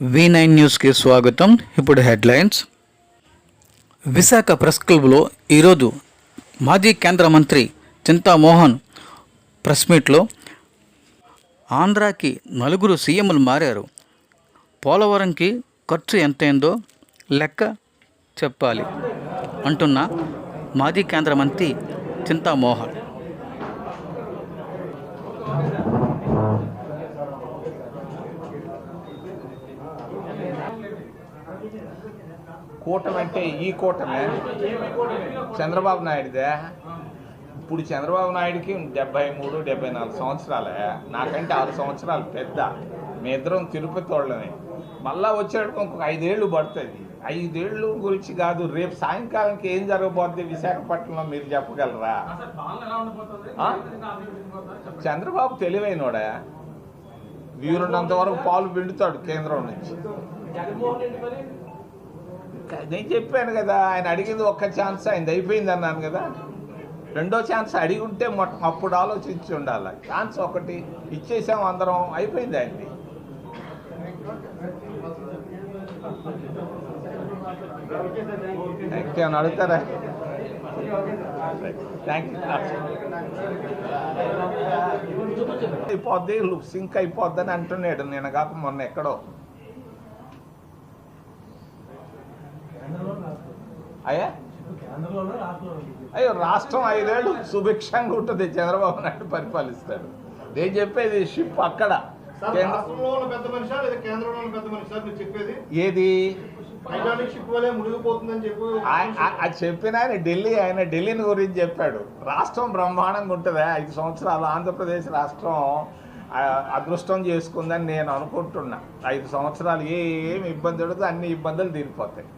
V9 న్యూస్కి స్వాగతం. ఇప్పుడు హెడ్లైన్స్. విశాఖ ప్రెస్ క్లబ్లో ఈరోజు మాజీ కేంద్ర మంత్రి చింతామోహన్ ప్రెస్ మీట్లో ఆంధ్రాకి 4 సీఎంలు మారారు, పోలవరంకి ఖర్చు ఎంతైందో లెక్క చెప్పాలి అంటున్న మాజీ కేంద్ర మంత్రి చింతామోహన్. కూటమి అంటే ఈ కూటమే చంద్రబాబు నాయుడుదే. ఇప్పుడు చంద్రబాబు నాయుడికి 73-74 సంవత్సరాలే, నాకంటే 6 సంవత్సరాలు పెద్ద. మీ ఇద్దరం తిరుపతి వాళ్ళని. మళ్ళా వచ్చేటప్పుడు ఇంకొక 5 ఏళ్ళు పడుతుంది. 5 ఏళ్ళు గురించి కాదు, రేపు సాయంకాలానికి ఏం జరగబోద్ది విశాఖపట్నంలో మీరు చెప్పగలరా? చంద్రబాబు తెలివైనోడా, వీరున్నంత వరకు పాలు పిండుతాడు కేంద్రం నుంచి. నేను చెప్పాను కదా, ఆయన అడిగింది ఒక్క ఛాన్స్, ఆయనది అయిపోయింది అన్నాను కదా. రెండో ఛాన్స్ అడిగి ఉంటే అప్పుడు ఆలోచించి ఉండాలి. ఛాన్స్ ఒకటి ఇచ్చేసాం, అందరం అయిపోయింది ఆయనది. ఏమైనా అడుగుతారా? Thank you. అయిపోద్ది, సింక్ అయిపోద్దని అంటున్నాడు. నేను కాక మొన్న ఎక్కడో. అయ్యో, రాష్ట్రం 5 ఏళ్ళు సుభిక్షంగా ఉంటుంది, చంద్రబాబు నాయుడు పరిపాలిస్తాడు. నేను చెప్పేది షిప్ అక్కడ ఏది అది చెప్పిన ఆయన ఢిల్లీని గురించి చెప్పాడు. రాష్ట్రం బ్రహ్మాండంగా ఉంటుంది. 5 సంవత్సరాలు ఆంధ్రప్రదేశ్ రాష్ట్రం అదృష్టం చేసుకుందని నేను అనుకుంటున్నా. 5 సంవత్సరాలు ఏమి ఇబ్బంది ఉండదు, అన్ని ఇబ్బందులు తీరిపోతాయి.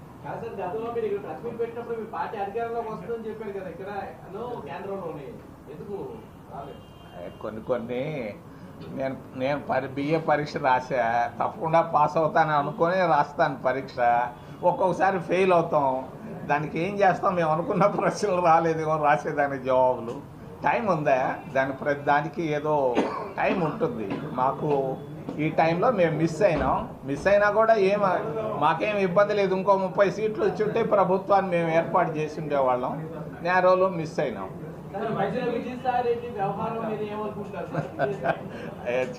కొన్ని నేను బిఏ పరీక్ష రాసా, తప్పకుండా పాస్ అవుతాను అనుకుని రాస్తాను పరీక్ష. ఒక్కొక్కసారి ఫెయిల్ అవుతాం, దానికి ఏం చేస్తాం? మేము అనుకున్న ప్రశ్నలు రాలేదు, రాసేదానికి జవాబులు. టైం ఉందా? దానికి ఏదో టైం ఉంటుంది. మాకు ఈ టైంలో మేము మిస్ అయినా కూడా మాకేం ఇబ్బంది లేదు. ఇంకో 30 సీట్లు వచ్చి ఉంటే ప్రభుత్వాన్ని మేము ఏర్పాటు చేసి ఉండేవాళ్ళం. నేరోలో మిస్ అయినాం.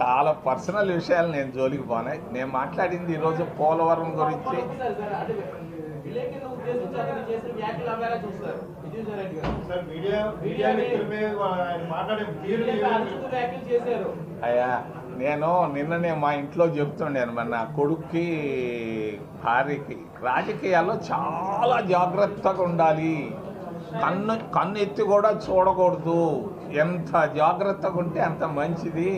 చాలా పర్సనల్ విషయాలు నేను జోలికి పోనాయి. నేను మాట్లాడింది ఈరోజు పోలవరం గురించి. అయ్యా, నేను నిన్ననే మా ఇంట్లో చెప్తుండాను, మన కొడుక్కి భార్యకి రాజకీయాల్లో చాలా జాగ్రత్తగా ఉండాలి, కన్ను ఎత్తి కూడా చూడకూడదు. ఎంత జాగ్రత్తగా ఉంటే అంత మంచిది.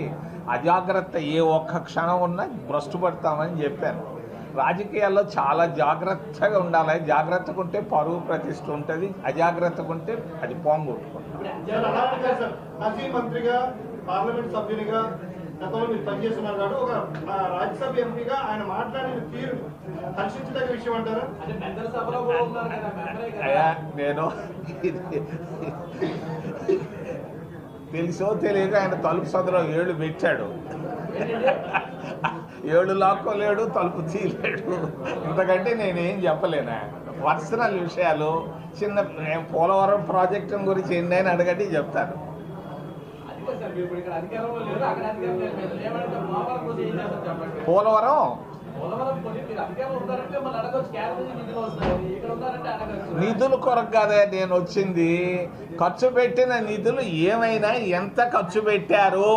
అజాగ్రత్త ఏ ఒక్క క్షణం ఉన్నా భ్రష్టు పడతామని చెప్పాను. రాజకీయాల్లో చాలా జాగ్రత్తగా ఉండాలి. జాగ్రత్తగా ఉంటే పరువు ప్రతిష్ఠ ఉంటుంది, అజాగ్రత్తగా ఉంటే అది పోంగొట్టుకుంటాం. పార్లమెంట్ సభ్యునిగా గతంలో మీరు పనిచేస్తున్నారు కాబట్టి ఒక రాజ్యసభ ఎంపీగా ఆయన మాట్లాడిన తీరు హర్షించదగ్గ విషయం అంటారా? నేను తెలుసో తెలియక ఆయన తలుపు సదలో 7 పెట్టాడు. 7 లాక్కోలేడు, తలుపు తీయలేడు. ఇంతకంటే నేనేం చెప్పలేనా? పర్సనల్ విషయాలు నేను పోలవరం ప్రాజెక్టు గురించి ఎన్నైనా అడగండి చెప్తాను. పోలవరం నిధుల కొరకు కాదే నేను వచ్చింది. ఖర్చు పెట్టిన నిధులు ఏమైనా ఎంత ఖర్చు పెట్టారు?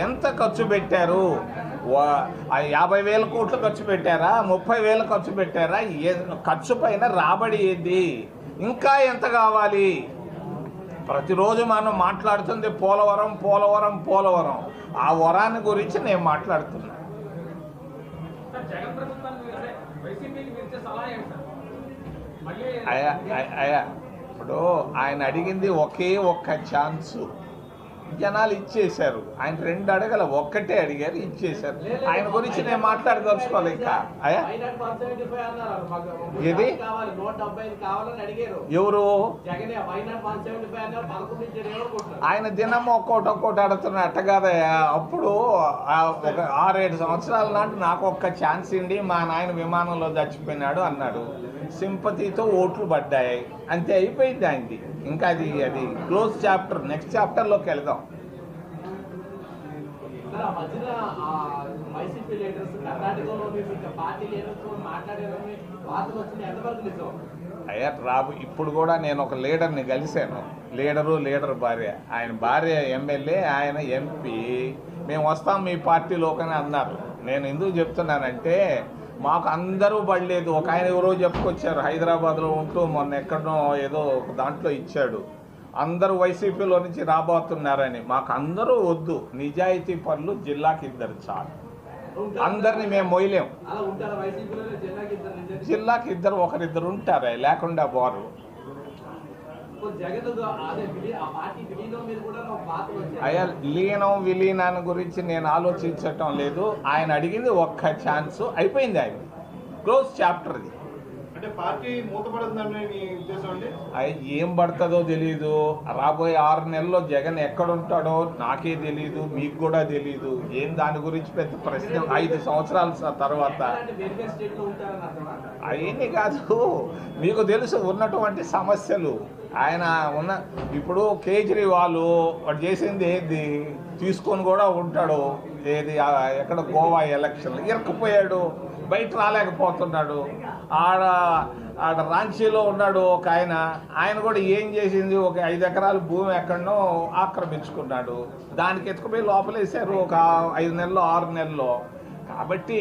50,000 కోట్లు ఖర్చు పెట్టారా? 30,000 ఖర్చు పెట్టారా? ఖర్చు పైన రాబడి ఏంది? ఇంకా ఎంత కావాలి? ప్రతిరోజు మనం మాట్లాడుతుంది పోలవరం. ఆ వరాన్ని గురించి నేను మాట్లాడుతున్నా. అయ్యా, ఇప్పుడు ఆయన అడిగింది ఒకే ఒక్క ఛాన్సు. జనాలు ఇచ్చేశారు. ఆయన 2 అడగల, ఒక్కటే అడిగారు, ఇచ్చేశారు. ఆయన గురించి నేను మాట్లాడదలుచుకోవాలి. ఇంకా అయ్యా ఇది ఎవరు ఆయన దినం ఒక్కోటి అడుగుతున్నా అట్ట కాదయ్యా. అప్పుడు ఒక 6-7 సంవత్సరాల నాటి నాకు ఒక్క ఛాన్స్ ఇండి మా నాయన విమానంలో చచ్చిపోయినాడు అన్నాడు. సింపతితో ఓట్లు పడ్డాయి, అంతే అయిపోయింది ఆయనది. ఇంకా అది క్లోజ్ చాప్టర్. నెక్స్ట్ చాప్టర్లోకి వెళ్దాం. అయ్యా రాబు ఇప్పుడు కూడా నేను ఒక లీడర్ని కలిశాను. లీడర్ భార్య, ఆయన భార్య ఎమ్మెల్యే, ఆయన ఎంపీ. మేము వస్తాం మీ పార్టీలోకని అన్నారు. నేను ఎందుకు చెప్తున్నానంటే మాకు అందరూ పడలేదు. ఒక ఆయన ఎవరో చెప్పుకొచ్చారు, హైదరాబాద్లో ఉంటూ మొన్న ఎక్కడో ఏదో ఒక దాంట్లో ఇచ్చాడు, అందరూ వైసీపీలో నుంచి రాబోతున్నారని. మాకు అందరూ వద్దు, నిజాయితీ పనులు జిల్లాకి 2 చాలు. అందరినీ మేము మొయ్యలేం. జిల్లాకి 2 ఒకరిద్దరు ఉంటారా, లేకుండా బారు. అయ్యా విలీనాన్ని గురించి నేను ఆలోచించటం లేదు. ఆయన అడిగింది ఒక్క ఛాన్స్, అయిపోయింది. ఆయన క్లోజ్ చాప్టర్. ఇది అంటే పార్టీ మూతపడుతుందని మీ ఉద్దేశం అండి? ఏం పడుతుందో తెలీదు. రాబోయే 6 నెలల్లో జగన్ ఎక్కడుంటాడో నాకే తెలీదు, మీకు కూడా తెలీదు. ఏం దాని గురించి పెద్ద ప్రశ్న. 5 సంవత్సరాల తర్వాత అవన్నీ కాదు, మీకు తెలుసు ఉన్నటువంటి సమస్యలు. ఆయన ఇప్పుడు కేజ్రీవాల్ వాడు చేసింది ఏది తీసుకొని కూడా ఉంటాడు. ఏది ఎక్కడ గోవా ఎలక్షన్లు ఇరకపోయాడు, బయట రాలేకపోతున్నాడు. ఆడ రాంచీలో ఉన్నాడు ఒక ఆయన కూడా ఏం చేసింది, ఒక 5 ఎకరాల భూమి ఎక్కడనో ఆక్రమించుకున్నాడు. దానికి ఎత్తుకుపోయి లోపలేశారు ఒక 5 నెలల్లో 6 నెలల్లో. కాబట్టి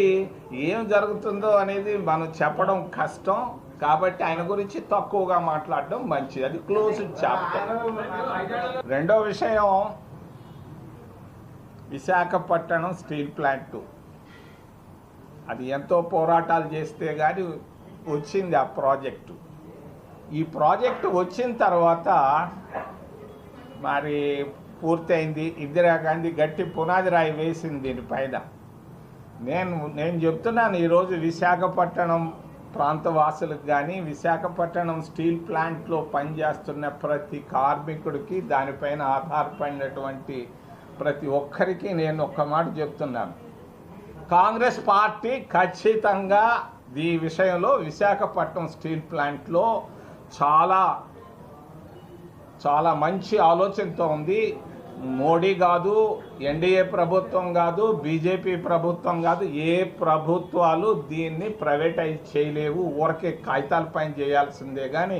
ఏం జరుగుతుందో అనేది మనం చెప్పడం కష్టం. కాబట్టి ఆయన గురించి తక్కువగా మాట్లాడడం మంచిది. అది క్లోజ్ చాప్టర్. రెండో విషయం, విశాఖపట్నం స్టీల్ ప్లాంటు. అది ఎంతో పోరాటాలు చేస్తే కానీ వచ్చింది ఆ ప్రాజెక్టు. ఈ ప్రాజెక్టు వచ్చిన తర్వాత మరి పూర్తయింది. ఇందిరాగాంధీ గట్టి పునాది రాయి వేసింది దీనిపైన. నేను చెప్తున్నాను, ఈరోజు విశాఖపట్నం ప్రాంతవాసులకు కానీ విశాఖపట్నం స్టీల్ ప్లాంట్లో పనిచేస్తున్న ప్రతి కార్మికుడికి, దానిపైన ఆధారపడినటువంటి ప్రతి ఒక్కరికి నేను ఒక్క మాట చెప్తున్నాను. కాంగ్రెస్ పార్టీ ఖచ్చితంగా ఈ విషయంలో విశాఖపట్నం స్టీల్ ప్లాంట్లో చాలా మంచి ఆలోచనతో ఉంది. మోడీ కాదు, ఎన్డీఏ ప్రభుత్వం కాదు, బీజేపీ ప్రభుత్వం కాదు, ఏ ప్రభుత్వాలు దీన్ని ప్రైవేటైజ్ చేయలేవు. ఊరికే కాగితాల పైన చేయాల్సిందే. కానీ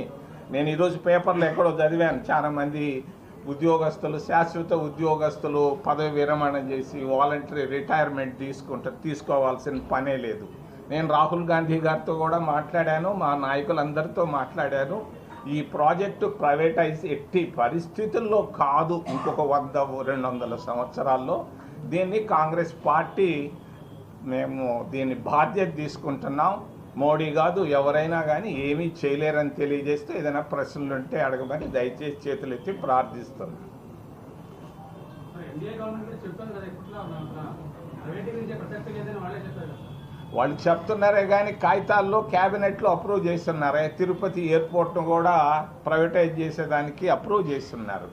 నేను ఈరోజు పేపర్లో ఎక్కడో చదివాను, చాలామంది ఉద్యోగస్తులు, శాశ్వత ఉద్యోగస్తులు పదవి విరమణ చేసి వాలంటరీ రిటైర్మెంట్ తీసుకోవాల్సిన పనే లేదు. నేను రాహుల్ గాంధీ గారితో కూడా మాట్లాడాను, మా నాయకులందరితో మాట్లాడాను. ఈ ప్రాజెక్టు ప్రైవేటైజ్ ఎట్టి పరిస్థితుల్లో కాదు. ఇంకొక 100-200 సంవత్సరాల్లో దీన్ని కాంగ్రెస్ పార్టీ మేము దీన్ని బాధ్యత తీసుకుంటున్నాం. మోడీ కాదు, ఎవరైనా కానీ ఏమీ చేయలేరని తెలియజేస్తూ ఏదైనా ప్రశ్నలు ఉంటే అడగమని దయచేసి చేతులెత్తి ప్రార్థిస్తుంది. వాళ్ళు చెప్తున్నారే కానీ కాగితాల్లో క్యాబినెట్లో అప్రూవ్ చేస్తున్నారే. తిరుపతి ఎయిర్పోర్ట్ను కూడా ప్రైవేటైజ్ చేసేదానికి అప్రూవ్ చేస్తున్నారు.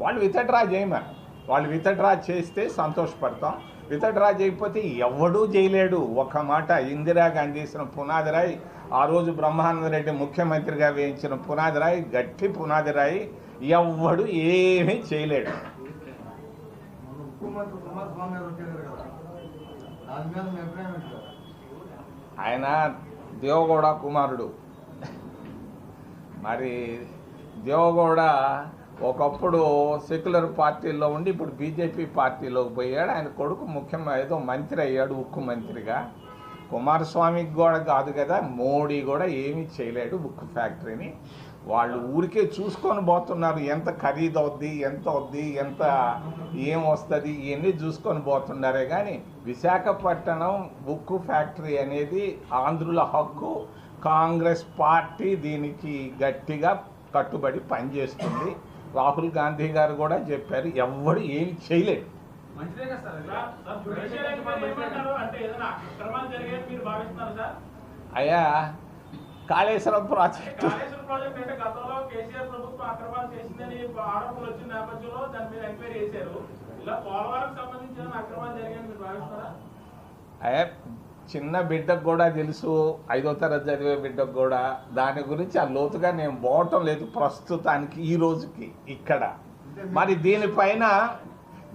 వాళ్ళు విత్డ్రా చేయమని, వాళ్ళు విత్డ్రా చేస్తే సంతోషపడతాం. విత్డ్రా చేయకపోతే ఎవడూ చేయలేడు. ఒక మాట, ఇందిరాగాంధీ వేసిన పునాదిరాయి, ఆ రోజు బ్రహ్మానందరెడ్డి ముఖ్యమంత్రిగా వేయించిన పునాదిరాయి, గట్టి పునాదిరాయి, ఎవడు ఏమీ చేయలేడు. ఆయన దేవగౌడ కుమారుడు. మరి దేవగౌడ ఒకప్పుడు సెక్యులర్ పార్టీలో ఉండి ఇప్పుడు బీజేపీ పార్టీలోకి పోయాడు. ఆయన కొడుకు ఏదో మంత్రి అయ్యాడు, ఉక్కు మంత్రిగా. కుమారస్వామికి కూడా కాదు కదా, మోడీ కూడా ఏమీ చేయలేడు ఉక్కు ఫ్యాక్టరీని. వాళ్ళు ఊరికే చూసుకొని పోతున్నారు. ఎంత ఖరీదు అవుద్ది, ఎంత అవుద్ది, ఎంత ఏం వస్తుంది, ఇవన్నీ చూసుకొని పోతున్నారే కానీ విశాఖపట్నం ఉక్కు ఫ్యాక్టరీ అనేది ఆంధ్రుల హక్కు. కాంగ్రెస్ పార్టీ దీనికి గట్టిగా కట్టుబడి పనిచేస్తుంది. రాహుల్ గాంధీ గారు కూడా చెప్పారు, ఎవ్వడు ఏమి చేయలేడు. మంచిదే కదా సార్ ఇలా జ్యుడిషియల్ ఎంక్వైరీ ఏమంటారు అంటే ఏదైనా అక్రమాలు జరిగాయని మీరు భావిస్తున్నారు సార్? అయ్యా కాళేశ్వరం ప్రాజెక్టు కాళేశ్వరం ప్రాజెక్ట్ అంటే గతంలో కేసీఆర్ ప్రభుత్వం అక్రమాలు చేసిందని ఆరోపణలు వచ్చిన నేపథ్యంలో దాని మీద ఎంక్వైరీ చేశారు. ఇలా పోలవరం సంబంధించిన అక్రమాలు జరిగాయని మీరు భావిస్తున్నారా? అయ్యా చిన్న బిడ్డకు కూడా తెలుసు, 5వ తరగతి చదివే బిడ్డకు కూడా. దాని గురించి ఆ లోతుగా నేను పోవటం లేదు ప్రస్తుతానికి ఈ రోజుకి ఇక్కడ. మరి దీనిపైన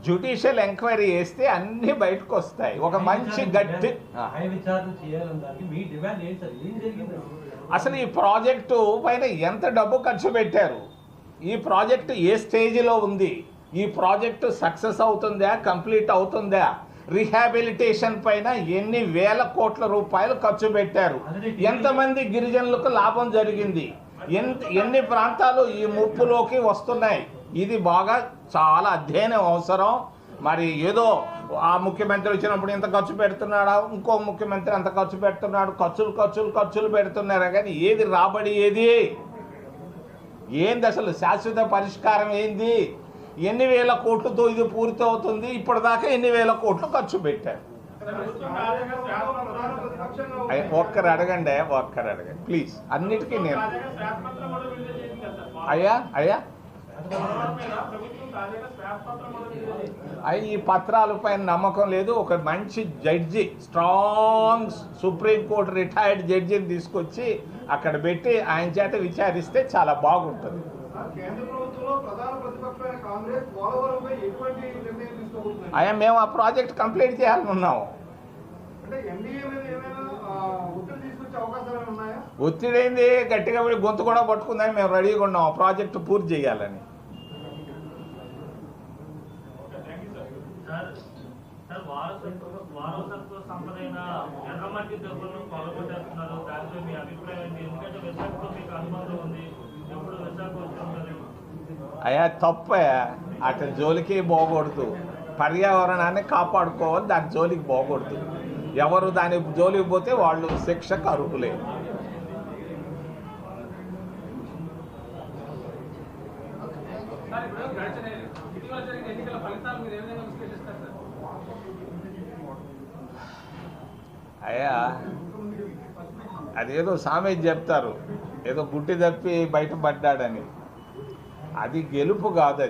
జ్యుడిషియల్ ఎంక్వైరీ చేస్తే అన్నీ బయటకు వస్తాయి. ఒక మంచి గట్టి అసలు ఈ ప్రాజెక్టు పైన ఎంత డబ్బు ఖర్చు పెట్టారు, ఈ ప్రాజెక్టు ఏ స్టేజ్లో ఉంది, ఈ ప్రాజెక్టు సక్సెస్ అవుతుందా, కంప్లీట్ అవుతుందా, రిహాబిలిటేషన్ పైన ఎన్ని వేల కోట్ల రూపాయలు ఖర్చు పెట్టారు, ఎంతమంది గిరిజనులకు లాభం జరిగింది, ఎన్ని ప్రాంతాలు ఈ ముప్పులోకి వస్తున్నాయి. ఇది బాగా చాలా అధ్యయనం అవసరం. మరి ఏదో ఆ ముఖ్యమంత్రి వచ్చినప్పుడు ఇంత ఖర్చు పెడుతున్నాడా, ఇంకో ముఖ్యమంత్రి అంత ఖర్చు పెడుతున్నాడు, ఖర్చులు పెడుతున్నారు. కానీ ఏది రాబడి, ఏంది అసలు శాశ్వత పరిష్కారం ఏంది, ఎన్ని వేల కోట్లతో ఇది పూర్తి అవుతుంది, ఇప్పటిదాకా ఎన్ని వేల కోట్లు ఖర్చు పెట్టారు. ఒక్కరు అడగండి ప్లీజ్. అన్నిటికీ నేను అయ్యా ఈ పత్రాలపైన నమ్మకం లేదు. ఒక మంచి జడ్జి, స్ట్రాంగ్ సుప్రీంకోర్టు రిటైర్డ్ జడ్జిని తీసుకొచ్చి అక్కడ పెట్టి ఆయన చేత విచారిస్తే చాలా బాగుంటుంది. అయ్యా మేము ఆ ప్రాజెక్ట్ కంప్లీట్ చేయాలని ఉన్నాము. ఒత్తిడి ఏంది, గట్టిగా గొంతు కూడా పట్టుకుందని మేము రెడీగా ఉన్నాం ఆ ప్రాజెక్టు పూర్తి చేయాలని. వారసత్వ సంపదైన ఎర్రమట్టి దెబ్బలను కొలగొట్టేస్తున్నారు. దానిపై మీ అభిప్రాయం ఏంటి? ఎందుకంటే విశాఖతో మీకు అనుబంధం ఉంది, ఎప్పుడు విశాఖ వస్తుంది. అయ్యా తప్పయా, అటు జోలికి పోకూడదు. పర్యావరణాన్ని కాపాడుకోవాలి, దాని జోలికి పోకూడదు. ఎవరు దాని జోలికి పోతే వాళ్ళు శిక్షకు అర్హులే. అయ్యా అదేదో సామెత చెప్తారు, ఏదో గుడ్డి తప్పి బయటపడ్డాడని. అది గెలుపు కాదు,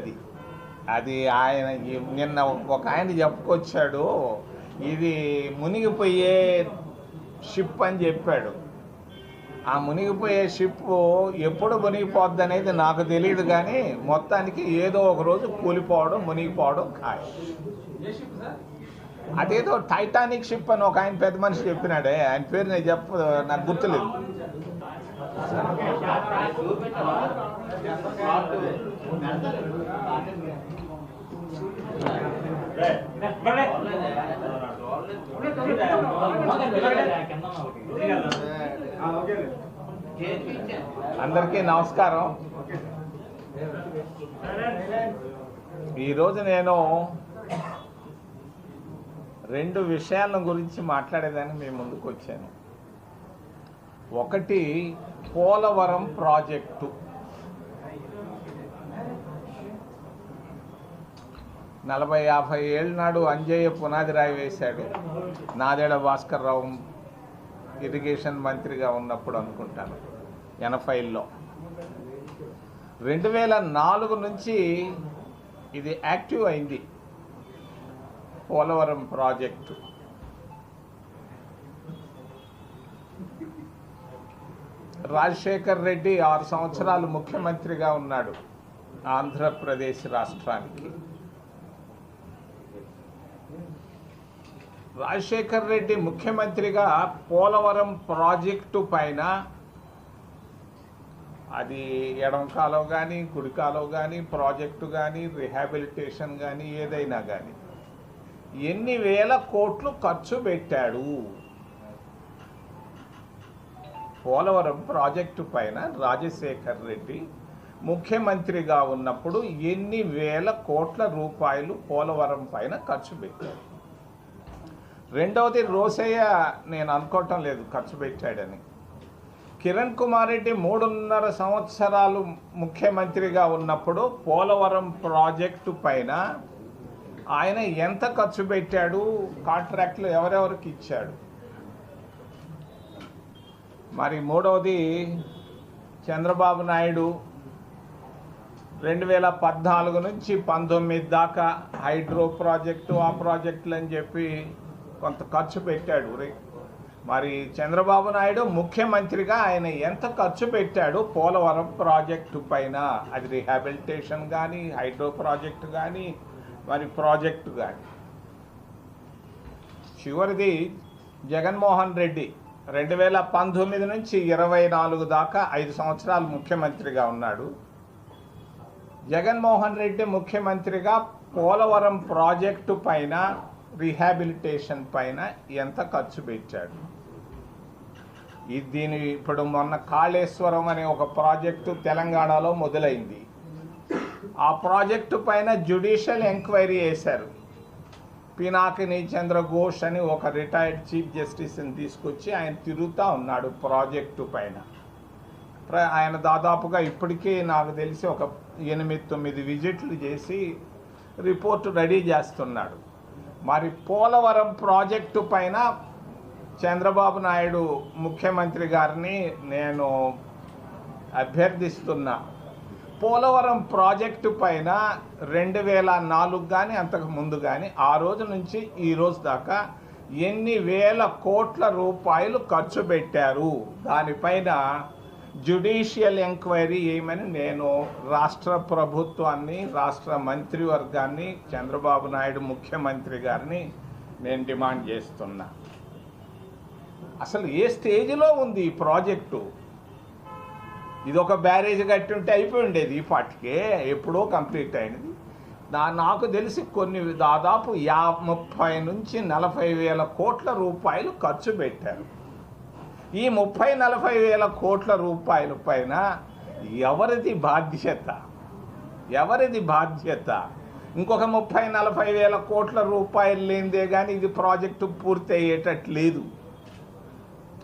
అది ఆయన నిన్న ఒక ఆయన చెప్పుకొచ్చాడు, ఇది మునిగిపోయే షిప్ అని చెప్పాడు. ఆ మునిగిపోయే షిప్ ఎప్పుడు మునిగిపోద్ది అనేది నాకు తెలియదు, కానీ మొత్తానికి ఏదో ఒక రోజు కూలిపోవడం, మునిగిపోవడం ఖాయం. అదేదో టైటానిక్ షిప్ అని ఒక ఆయన పెద్ద మనిషి చెప్పినాడే, ఆయన పేరు నేను నాకు గుర్తులేదు. అందరికీ నమస్కారం. ఈరోజు నేను 2 విషయాల గురించి మాట్లాడేదానికి మీ ముందుకు వచ్చాను. ఒకటి పోలవరం ప్రాజెక్టు. 40-50 ఏళ్ళ నాడు అంజయ్య పునాది రాయి వేశాడు. నాదేడ భాస్కర్ రావు ఇరిగేషన్ మంత్రిగా ఉన్నప్పుడు అనుకుంటాను, 80లో. 2004 నుంచి ఇది యాక్టివ్ అయింది పోలవరం ప్రాజెక్టు. రాజశేఖర్ రెడ్డి 6 సంవత్సరాలు ముఖ్యమంత్రిగా ఉన్నాడు ఆంధ్రప్రదేశ్ రాష్ట్రానికి. రాజశేఖర్ రెడ్డి ముఖ్యమంత్రిగా పోలవరం ప్రాజెక్టు పైన, అది ఎడమ కాలువ కానీ కుడి కాలువ కానీ ప్రాజెక్టు కానీ రిహాబిలిటేషన్ కానీ ఏదైనా కానీ ఎన్ని వేల కోట్లు ఖర్చు పెట్టాడు. పోలవరం ప్రాజెక్టు పైన రాజశేఖర్ రెడ్డి ముఖ్యమంత్రిగా ఉన్నప్పుడు ఎన్ని వేల కోట్ల రూపాయలు పోలవరం పైన ఖర్చు పెట్టాడు. రెండవది, రోసయ్య నేను అనుకోవటం లేదు ఖర్చు పెట్టాడని. కిరణ్ కుమార్ రెడ్డి 3.5 సంవత్సరాలు ముఖ్యమంత్రిగా ఉన్నప్పుడు పోలవరం ప్రాజెక్టు పైన ఆయన ఎంత ఖర్చు పెట్టాడు, కాంట్రాక్ట్లు ఎవరెవరికి ఇచ్చాడు. మరి మూడవది, చంద్రబాబు నాయుడు 2014 నుంచి 19 దాకా హైడ్రో ప్రాజెక్టు ఆ ప్రాజెక్టులు అని చెప్పి కొంత ఖర్చు పెట్టాడు. మరి చంద్రబాబు నాయుడు ముఖ్యమంత్రిగా ఆయన ఎంత ఖర్చు పెట్టాడు పోలవరం ప్రాజెక్టు పైన, అది రిహాబిలిటేషన్ కానీ హైడ్రో ప్రాజెక్టు కానీ మరి ప్రాజెక్టు కానీ. చివరిది జగన్మోహన్ రెడ్డి 2019 నుంచి 24 దాకా 5 సంవత్సరాలు ముఖ్యమంత్రిగా ఉన్నాడు. జగన్మోహన్ రెడ్డి ముఖ్యమంత్రిగా పోలవరం ప్రాజెక్టు పైన రీహాబిలిటేషన్ పైన ఎంత ఖర్చు పెట్టాడు. దీని ఇప్పుడు మొన్న కాళేశ్వరం అనే ఒక ప్రాజెక్టు తెలంగాణలో మొదలైంది. ఆ ప్రాజెక్టు పైన జ్యుడిషియల్ ఎంక్వైరీ వేశారు. పినాకిని చంద్ర ఘోష్ అని ఒక రిటైర్డ్ చీఫ్ జస్టిస్ని తీసుకొచ్చి ఆయన తిరుగుతూ ఉన్నాడు ప్రాజెక్టు పైన. ఆయన దాదాపుగా ఇప్పటికీ నాకు తెలిసి ఒక 8-9 విజిట్లు చేసి రిపోర్టు రెడీ చేస్తున్నాడు. మరి పోలవరం ప్రాజెక్టు పైన చంద్రబాబు నాయుడు ముఖ్యమంత్రి గారిని నేను అభ్యర్థిస్తున్నా. పోలవరం ప్రాజెక్టు పైన 2004 కానీ అంతకు ముందు కానీ ఆ రోజు నుంచి ఈ రోజు దాకా ఎన్ని వేల కోట్ల రూపాయలు ఖర్చు పెట్టారు, దానిపైన జ్యుడిషియల్ ఎంక్వైరీ చేయమని నేను రాష్ట్ర ప్రభుత్వాన్ని, రాష్ట్ర మంత్రివర్గాన్ని, చంద్రబాబు నాయుడు ముఖ్యమంత్రి గారిని నేను డిమాండ్ చేస్తున్నా. అసలు ఏ స్టేజ్లో ఉంది ఈ ప్రాజెక్టు? ఇది ఒక బ్యారేజ్ కట్టి ఉంటే అయిపోయి ఉండేది ఈ పాటికే, ఎప్పుడో కంప్లీట్ అయినది. నాకు తెలిసి దాదాపు 30 నుంచి 40 వేల కోట్ల రూపాయలు ఖర్చు పెట్టారు. ఈ 30-40 వేల కోట్ల రూపాయల పైన ఎవరిది బాధ్యత? ఇంకొక 30-40 వేల కోట్ల రూపాయలు లేనిదే కానీ ఇది ప్రాజెక్టు పూర్తి అయ్యేటట్లేదు.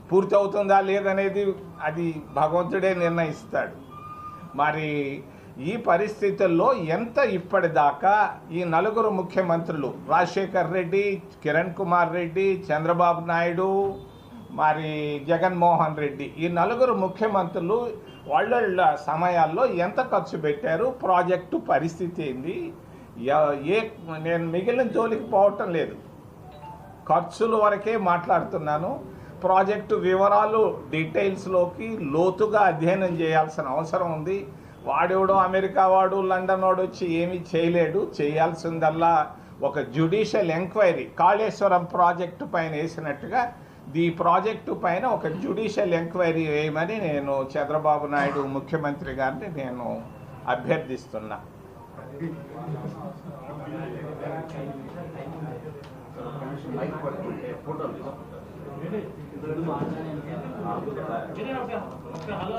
పూర్తి అవుతుందా లేదనేది అది భగవంతుడే నిర్ణయిస్తాడు. మరి ఈ పరిస్థితుల్లో ఎంత ఇప్పటిదాకా ఈ 4 ముఖ్యమంత్రులు, రాజశేఖర్ రెడ్డి, కిరణ్ కుమార్ రెడ్డి, చంద్రబాబు నాయుడు, మరి జగన్మోహన్ రెడ్డి, ఈ 4 ముఖ్యమంత్రులు వాళ్ళ సమయాల్లో ఎంత ఖర్చు పెట్టారు, ప్రాజెక్టు పరిస్థితి ఏంది? నేను మిగిలిన జోలికి పోవటం లేదు, ఖర్చుల వరకే మాట్లాడుతున్నాను. ప్రాజెక్టు వివరాలు డీటెయిల్స్లోకి లోతుగా అధ్యయనం చేయాల్సిన అవసరం ఉంది. వాడెవడో అమెరికా వాడు, లండన్ వాడు వచ్చి ఏమీ చేయలేడు. చేయాల్సిందల్లా ఒక జ్యుడిషియల్ ఎంక్వైరీ, కాళేశ్వరం ప్రాజెక్టు పైన వేసినట్టుగా ఈ ప్రాజెక్టు పైన ఒక జ్యుడిషియల్ ఎంక్వైరీ వేయమని నేను చంద్రబాబు నాయుడు ముఖ్యమంత్రి గారిని నేను అభ్యర్థిస్తున్నా. హలో